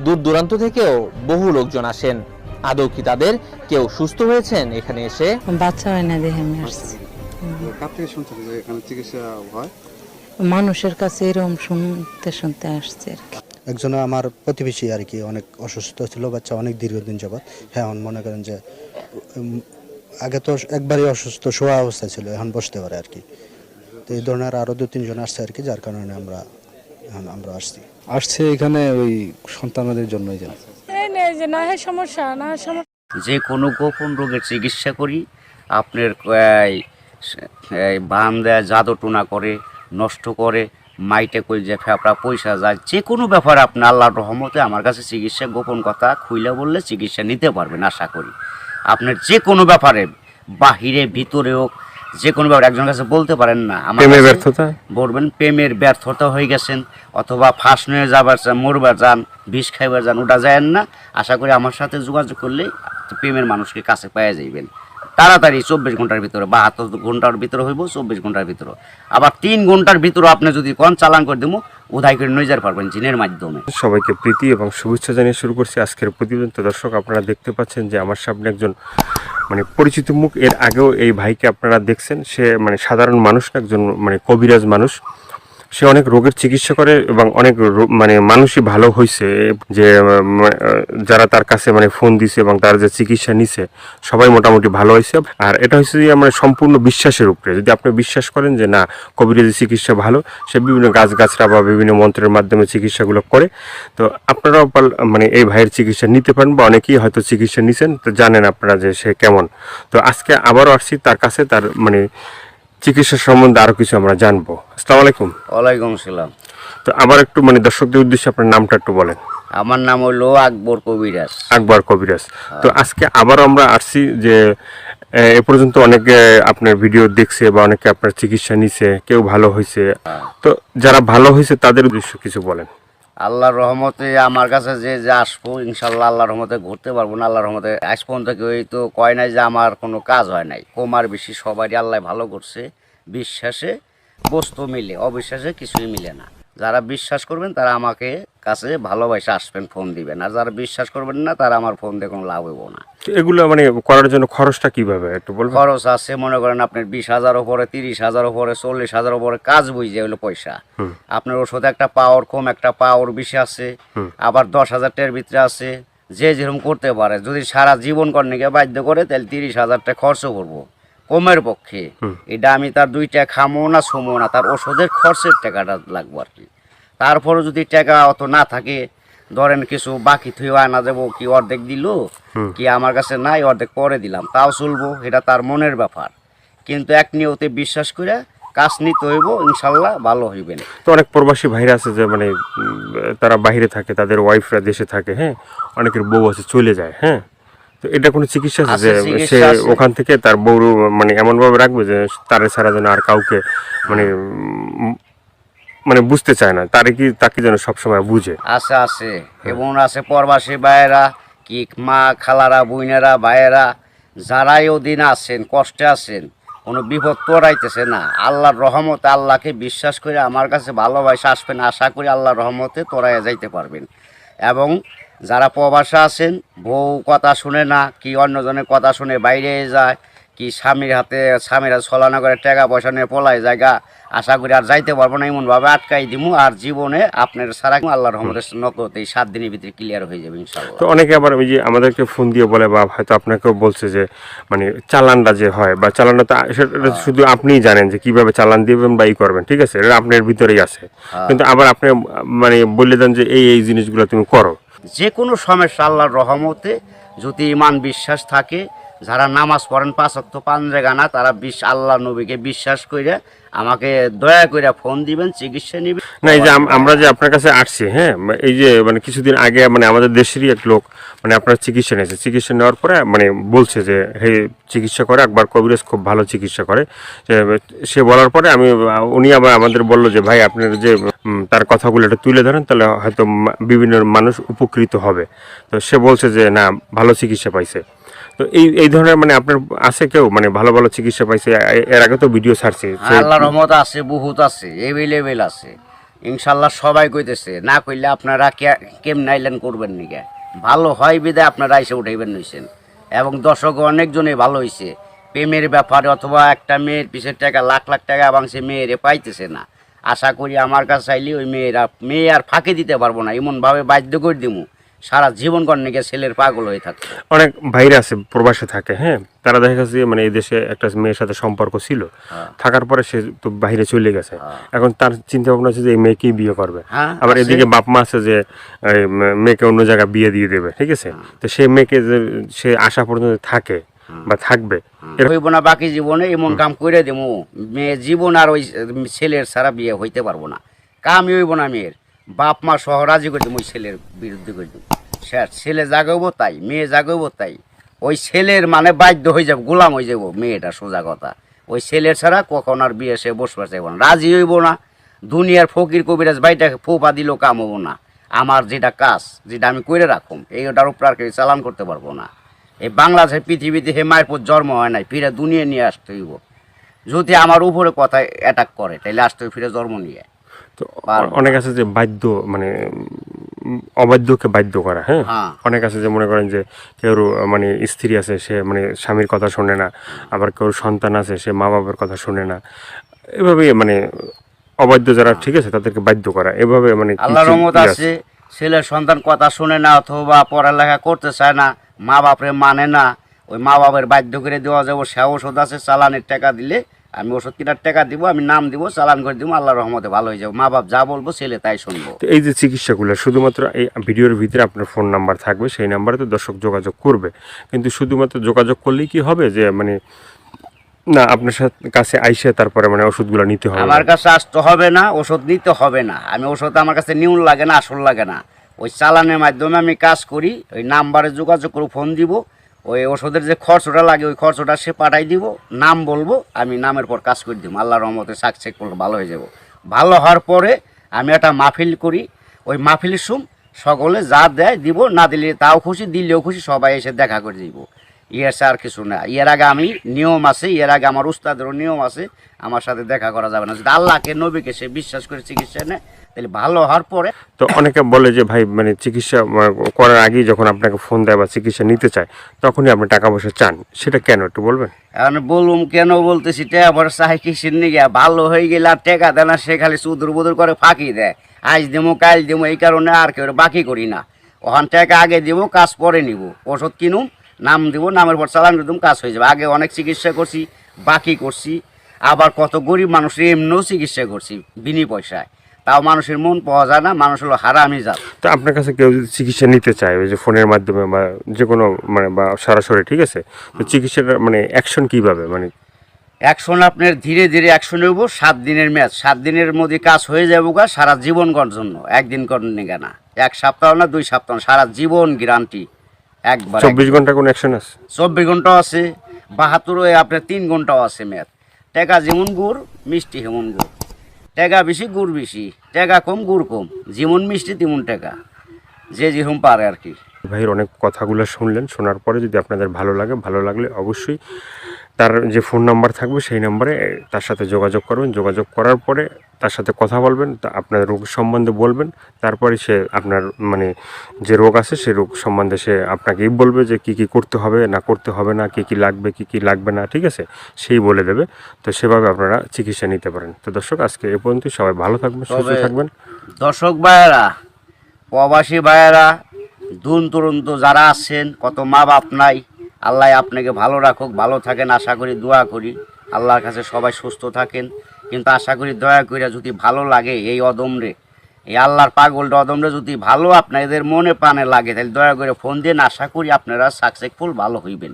দূর দূরান্ত থেকেও বহু লোকজন আসেন। আদৌ কি তাদের কেউ সুস্থ হয়েছেন এখানে এসে? বাচ্চা হয় না দেখে আমি আসছি। কার থেকে শুনছেন যে এখানে চিকিৎসা হয়? মানুষের কাছে এরকম শুনতে শুনতে আসছে আর কি। একজন আমার প্রতিবেশী আর কি, অনেক অসুস্থ ছিল বাচ্চা, অনেক দীর্ঘদিন যাবৎ। হ্যাঁ, এখন মনে করেন যে আগে তো একবারই অসুস্থ শোয়া অবস্থায় ছিল, এখন বসতে পারে আর কি। তো এই ধরনের আরও 2-3 জন আসছে আর কি, যার কারণে আমরা আসছি এখানে ওই সন্তানদের জন্যই জানি। যে না হয় সমস্যা না সমস্যা যে কোনো গোপন রোগের চিকিৎসা করি। আপনার বান দেয়, জাদু টোনা করে, নষ্ট করে, মাইটে করে যে ফেপড়া পয়সা যায়, যে কোনো ব্যাপারে আপনি আল্লাহর রহমতে আমার কাছে চিকিৎসা গোপন কথা খুইলা বললে চিকিৎসা নিতে পারবেন আশা করি। আপনার যে কোনো ব্যাপারে বাহিরে ভিতরে হোক, যে কোনো ব্যাপারে একজনের কাছে বলতে পারেন না আমার ব্যর্থতা বলবেন প্রেমের ব্যর্থতা হয়ে গেছেন, অথবা ফাঁস নিয়ে যাবার চান, মরবার যান, বিষ খাইবার যান, ওটা যায় না। আশা করি আমার সাথে যোগাযোগ করলে প্রেমের মানুষকে কাছে পেয়ে যাইবেন তাড়াতাড়ি। 24 ঘন্টার ভিতরে, 72 ঘন্টার ভিতরে হইব, 24 ঘন্টার ভিতরে। আবার 3 ঘন্টার ভিতরে আপনি যদি কোন চালান করে দেবো, উধাই করে নিয়ে যেতে পারবেন জিনের মাধ্যমে। সবাইকে প্রীতি এবং শুভেচ্ছা জানিয়ে শুরু করছি আজকের প্রতিবেদন। তো দর্শক, আপনারা দেখতে পাচ্ছেন যে আমার সামনে একজন পরিচিত মুখ। এর আগেও এই ভাইকে আপনারা দেখছেন। সে সাধারণ মানুষ না, একজন কবিরাজ মানুষ। সে অনেক রোগের চিকিৎসা করে এবং অনেক মানুষই ভালো হয়েছে, যে যারা তার কাছে ফোন দিছে এবং তার যে চিকিৎসা নিছে সবাই মোটামুটি ভালো হয়েছে। আর এটা হচ্ছে যে সম্পূর্ণ বিশ্বাসের উপরে। যদি আপনি বিশ্বাস করেন যে না, কবিরাজি চিকিৎসা ভালো, সে বিভিন্ন গাছগাছরা বা বিভিন্ন মন্ত্রের মাধ্যমে চিকিৎসাগুলো করে, তো আপনারাও এই ভাইয়ের চিকিৎসা নিতে পারেন, বা অনেকেই হয়তো চিকিৎসা নিছেন, তো জানেন আপনারা যে সে কেমন। তো আজকে আবারও আসছি তার কাছে, তার চিকিৎসা সম্বন্ধে আরো কিছু আমরা জানবো। আসসালামু আলাইকুম। ওয়ালাইকুম আসসালাম। তো আবার একটু দর্শকদের উদ্দেশ্যে আপনার নামটা একটু বলেন। আমার নাম হলো আকবর কবিরাজ। আকবর কবিরাজ। তো আজকে আবারও আমরা আসছি যে এ পর্যন্ত অনেকে আপনার ভিডিও দেখছে বা অনেকে আপনার চিকিৎসা নিছে, কেউ ভালো হয়েছে। তো যারা ভালো হয়েছে তাদের উদ্দেশ্যে কিছু বলেন। আল্লাহর রহমতে আমার কাছে যে আসবো, ইনশাল্লাহ আল্লাহর রহমতে ঘুরতে পারবো না। আল্লাহর রহমতে আজ পর্যন্ত কেউ তো কয় নাই যে আমার কোনো কাজ হয় নাই। কমার বেশি সবারই আল্লাহ ভালো করছে। বিশ্বাসে বস্তু মিলে, অবিশ্বাসে কিছুই মিলে না। যারা বিশ্বাস করবেন তারা আমাকে কাছে ভালোবাসে আসবেন, ফোন দিবেন। আর যারা বিশ্বাস করবেন না, তারা আমার ফোন দিয়ে কোনো লাভ হইব না। এগুলো করার জন্য খরচটা কিভাবে একটু বলবেন? খরচ আছে, মনে করেন আপনার 20,000 উপরে, 30,000 উপরে, 40,000 উপরে কাজ বুঝে হলো পয়সা। আপনার ওষুধ একটা পাওয়ার কম, একটা পাওয়ার বেশি আছে, আবার 10,000 টাকার ভিতরে আছে। যে যেরকম করতে পারে, যদি সারা জীবন কর্ণীকে বাধ্য করে, তাহলে 30,000 টাকা খরচ করবো কমের পক্ষে। এটা আমি তার 2 টাকা খামো না, ছুমো না, তার ওষুধের খরচের টাকাটা লাগবো আর কি। তারপরে যদি টাকা অত না থাকে, ধরেন কিছু বাকি থুয়ে আনা যাবো, কি অর্ধেক দিল, কি আমার কাছে নাই, অর্ধেক পরে দিলাম, তাও চলবো, এটা তার মনের ব্যাপার। কিন্তু এক নিয়তে বিশ্বাস করে কাজ নিতে হইব, ইনশাল্লাহ ভালো হইবে। তো অনেক প্রবাসী ভাইরা আছে যে তারা বাইরে থাকে, তাদের ওয়াইফরা দেশে থাকে, হ্যাঁ, অনেকের বউ আছে চলে যায়, হ্যাঁ। তো এটা কোনো চিকিৎসা আছে যে সে ওখান থেকে তার বউ এমন ভাবে রাখবে যে তারে ছাড়া যেন আর কাউকে বুঝতে চায় না, তাকে যেন সবসময় বুঝে। আছে আছে এবং আছে প্রবাসী ভাইয়েরা, কি মা খালারা, বোনেরা, ভাইয়েরা, যারাই ওদিন আছেন, কষ্টে আছেন, কোনো বিপদ তোরাইতেছে না, আল্লাহর রহমতে আল্লাহকে বিশ্বাস করে আমার কাছে ভালোবাসা আসবেন। আশা করি আল্লাহর রহমতে তোরাইয়া যাইতে পারবেন। এবং যারা প্রবাসে আছেন, বউ কথা শুনে না, কি অন্যজনের কথা শুনে বাইরে যায়, কি স্বামীরা ছলনা করে টাকা পয়সা নিয়ে পলায় জায়গা, আশা করি আর যাইতে পারবো না, এমনভাবে আটকাই দিমু। আর জীবনে আপনার সারা আল্লাহর রহমতের নগদ এই 7 দিনের ভিতরে ক্লিয়ার হয়ে যাবে ইনশাআল্লাহ। তো অনেকে আবার ওই যে আমাদেরকে ফোন দিয়ে বলে, বা হয়তো আপনাকেও বলছে যে চালানটা যে হয়, বা চালানটা তো সেটা শুধু আপনিই জানেন যে কিভাবে চালান দিবেন বা ই করবেন, ঠিক আছে, এটা আপনার ভিতরেই আছে। কিন্তু আবার আপনি বলে দেন যে এই জিনিসগুলো তুমি করো। যে কোনো সমস্যা আল্লাহর রহমতে যদি ইমান বিশ্বাস থাকে, যারা নামাজ পড়েন 5 ওয়াক্ত 5 জায়গা, তারা আল্লাহ নবীকে বিশ্বাস করে আমাকে দয়া করে ফোন দিবেন, চিকিৎসা নিবেন। না, এই যে আমরা যে আপনার কাছে আসছি, হ্যাঁ, এই যে কিছুদিন আগে আমাদের দেশেরই এক লোক আপনার চিকিৎসা নিয়েছে। চিকিৎসা নেওয়ার পরে বলছে যে হে, চিকিৎসা করে আকবর কবিরাজ, খুব ভালো চিকিৎসা করে। সে বলার পরে উনি আবার আমাদের বললো যে ভাই, আপনার যে তার কথাগুলো একটু তুলে ধরেন, তাহলে হয়তো বিভিন্ন মানুষ উপকৃত হবে। তো সে বলছে যে না, ভালো চিকিৎসা পাইছে। তো এই ধরনের আপনার আছে কেউ ভালো ভালো চিকিৎসা পাইছে? এর আগে তো ভিডিও ছাড়ছে। আল্লাহর রহমত আছে, বহুত আছে, এভেলেবেল আছে। ইনশাল্লাহ সবাই কইতেছে, না কইলে আপনারা কেমন আইলেন করবেন নিকে, ভালো হয় বিদায় আপনারা এসে উঠাইবেন নিছেন। এবং দর্শক অনেকজনই ভালো হয়েছে প্রেমের ব্যাপারে, অথবা একটা মেয়ের পিছের টাকা লাখ লাখ টাকা এবং সে মেয়েরে পাইতেছে না। আশা করি আমার কাছে চাইলে ওই মেয়ে আর ফাঁকি দিতে পারবো না, এমনভাবে বাধ্য করে দিমু সারা জীবন কর্ণিকে ছেলের পাগল হয়ে থাকতো। অনেক ভাইরা আছে প্রবাসে থাকে, হ্যাঁ, তারা দেখা গেছে যে মানে এই দেশে একটা মেয়ের সাথে সম্পর্ক ছিল, থাকার পরে সে তো বাইরে চলে গেছে। এখন তার চিন্তা ভাবনা আছে যে এই মেয়েকেই বিয়ে করবে। আবার এদিকে বাপ মা আছে যে মেয়েকে অন্য জায়গায় বিয়ে দিয়ে দেবে, ঠিক আছে। তো সেই মেয়েকে যে সে আশা পর্যন্ত থাকে বা থাকবে, হইব না বাকি জীবনে এমন কাম করে দেবো, মেয়ে জীবন আর ওই ছেলের ছাড়া বিয়ে হইতে পারবো না। কামই হইব না মেয়ের, বাপ মা সহ রাজি করে দেবো ওই ছেলের বিরুদ্ধে করে দেবো। ছেলে জাগাইব তাই, মেয়ে জাগাইব তাই, ওই ছেলের মানে বাধ্য হয়ে যাবো, গোলাম হয়ে যাবো মেয়েটা, সোজা কথা। ওই ছেলের ছাড়া কখন আর বিয়ে সে বসবার চাইব না, রাজি হইব না। দুনিয়ার ফকির কবিরাজ বাইটাকে ফোপা দিলেও কাম হবো না। আমার যেটা কাজ, যেটা আমি করে রাখুম, এইটার উপর আর কেউ চালান করতে পারবো না। এই বাংলাদেশের পৃথিবীতে হে মায়ের পর জন্ম হয় নাই, ফিরে দুনিয়া নিয়ে আসতে হইব। যদি আমার উপরে কথা অ্যাটাক করে তাহলে আসতে হইব ফিরে জন্ম নিয়ে। তো অনেক আছে যে বাধ্য, মানে অবাধ্যকে বাধ্য করা, হ্যাঁ, অনেক আছে যে মনে করেন যে কেউ মানে স্ত্রী আছে, সে মানে স্বামীর কথা শোনে না, আবার কেউ সন্তান আছে, সে মা বাবার কথা শোনে না, এভাবে মানে অবাধ্য যারা, ঠিক আছে, তাদেরকে বাধ্য করা, এভাবে মানে আল্লাহর রহমত আছে, ছেলের সন্তান কথা শুনে না অথবা পড়ালেখা করতে চায় না, মা বাপরে মানে না, ওই মা বাপের বাধ্য করে দেওয়া যাবো। সে ওষুধ আছে, চালানের টাকা দিলে আমি ওষুধ কেনার টাকা দিব, আমি নাম দিব, চালান করে দিব, আল্লাহর রহমতে ভালো হয়ে যাবো। মা বাপ যা বলবো ছেলে তাই শুনবো। তো এই যে চিকিৎসাগুলো শুধুমাত্র এই ভিডিওর ভিতরে আপনার ফোন নাম্বার থাকবে, সেই নাম্বারে তো দর্শক যোগাযোগ করবে, কিন্তু শুধুমাত্র যোগাযোগ করলেই কি হবে যে মানে না আপনার কাছে আইসে তারপরে মানে ওষুধগুলো নিতে হবে? আমার কাছে আসতে হবে না, ওষুধ নিতে হবে না। আমি ওষুধ আমার কাছে নিউন লাগে না, আসল লাগে না। ওই চালানের মাধ্যমে আমি কাজ করি, ওই নাম্বারে যোগাযোগ করে ফোন দিব, ওই ওষুধের যে খরচটা লাগে ওই খরচটা সে পাঠাই দিব, নাম বলবো, আমি নামের পর কাজ করে দিব। আল্লাহর রহমতে সাকসেস করলে ভালো হয়ে যাব। ভালো হওয়ার পরে আমি একটা মাহফিল করি, ওই মাহফিলের সুম সকলে যা দেয় দিব, না দিলে তাও খুশি, দিলেও খুশি, সবাই এসে দেখা করে দিব। ইয়ের আর কিছু না। এর আগে আমি নিয়ম আছে, এর আগে আমার উস্তাদেরও নিয়ম আছে, আমার সাথে দেখা করা যাবে না। যদি আল্লাহকে নবীকে সে বিশ্বাস করে চিকিৎসা নেয় তাহলে ভালো হওয়ার পরে। তো অনেকে বলে যে ভাই মানে চিকিৎসা করার আগেই যখন আপনাকে ফোন দেয় বা চিকিৎসা নিতে চায় তখনই আপনি টাকা পয়সা চান, সেটা কেন একটু বলবেন? এখন বলুম কেন বলতেছি, টাকা পয়সা চাই কিসের নিয়ে? ভালো হয়ে গেলে আর টাকা দেয় না, সে খালি চুদুর বুদুর করে ফাঁকি দেয়, আজ দেবো কাল দেবো, এই কারণে আর কেউ বাকি করি না। ওখান টাকা আগে দিব, কাজ পরে নিব। ওষুধ কিনুম, নাম দিব, নামের পর চালান করে কাজ হয়ে যাবে। আগে অনেক চিকিৎসা করছি, বাকি করছি, আবার কত গরিব মানুষের এমনিও চিকিৎসা করছি বিনি পয়সায়, তাও মানুষের মন পাওয়া যায় না, মানুষ হলো হারামি জাত। তো আপনার কাছে কেউ যদি চিকিৎসা নিতে চায় ওই যে ফোনের মাধ্যমে বা যে কোনো মানে বা সরাসরি, ঠিক আছে, তো চিকিৎসাটা মানে অ্যাকশন কীভাবে? মানে অ্যাকশন আপনার ধীরে ধীরে অ্যাকশন নেব। 7 দিনের ম্যাচ, 7 দিনের মধ্যে কাজ হয়ে যাবো গা, সারা জীবন করার জন্য। একদিন করেন না, 1 সপ্তাহ না 2 সপ্তাহ, সারা জীবন গ্যারান্টি। একবার 24 ঘন্টা কোনো অ্যাকশন আছে? 24 ঘন্টাও আছে, 72 আপনার 3 ঘন্টাও আছে ম্যাচ। টাকা যেমন গুড়, মিষ্টি হেমন গুড়। টাকা বেশি, গুড় বেশি, টাকা কম, গুড় কম, যেমন মিষ্টি তেমন টাকা, যে যেরকম পারে আর কি। ভাইয়ের অনেক কথাগুলো শুনলেন, শোনার পরে যদি আপনাদের ভালো লাগে, ভালো লাগলে অবশ্যই তার যে ফোন নাম্বার থাকবে সেই নাম্বারে তার সাথে যোগাযোগ করবেন। যোগাযোগ করার পরে তার সাথে কথা বলবেন, তা আপনার রোগ সম্বন্ধে বলবেন, তারপরে সে আপনার মানে যে রোগ আছে সেই রোগ সম্বন্ধে সে আপনাকেই বলবে যে কী কী করতে হবে না করতে হবে না, কী কী লাগবে কী কী লাগবে না, ঠিক আছে, সেই বলে দেবে। তো সেভাবে আপনারা চিকিৎসা নিতে পারেন। তো দর্শক আজকে এ পর্যন্ত, সবাই ভালো থাকবেন, সুস্থ থাকবেন। দর্শক ভাইয়েরা, প্রবাসী ভাইয়েরা, দূর দূরান্ত যারা আছেন, কত মা বাপ নাই, আল্লাহ আপনাকে ভালো রাখুক, ভালো থাকেন আশা করি, দোয়া করি আল্লাহর কাছে সবাই সুস্থ থাকেন। কিন্তু আশা করি দয়া করে যদি ভালো লাগে এই অদমরে, এই আল্লাহর পাগলটা অদমরে যদি ভালো আপনাদের মনে প্রাণে লাগে, তাহলে দয়া করে ফোন দিন। আশা করি আপনারা সাকসেসফুল ভালো হইবেন।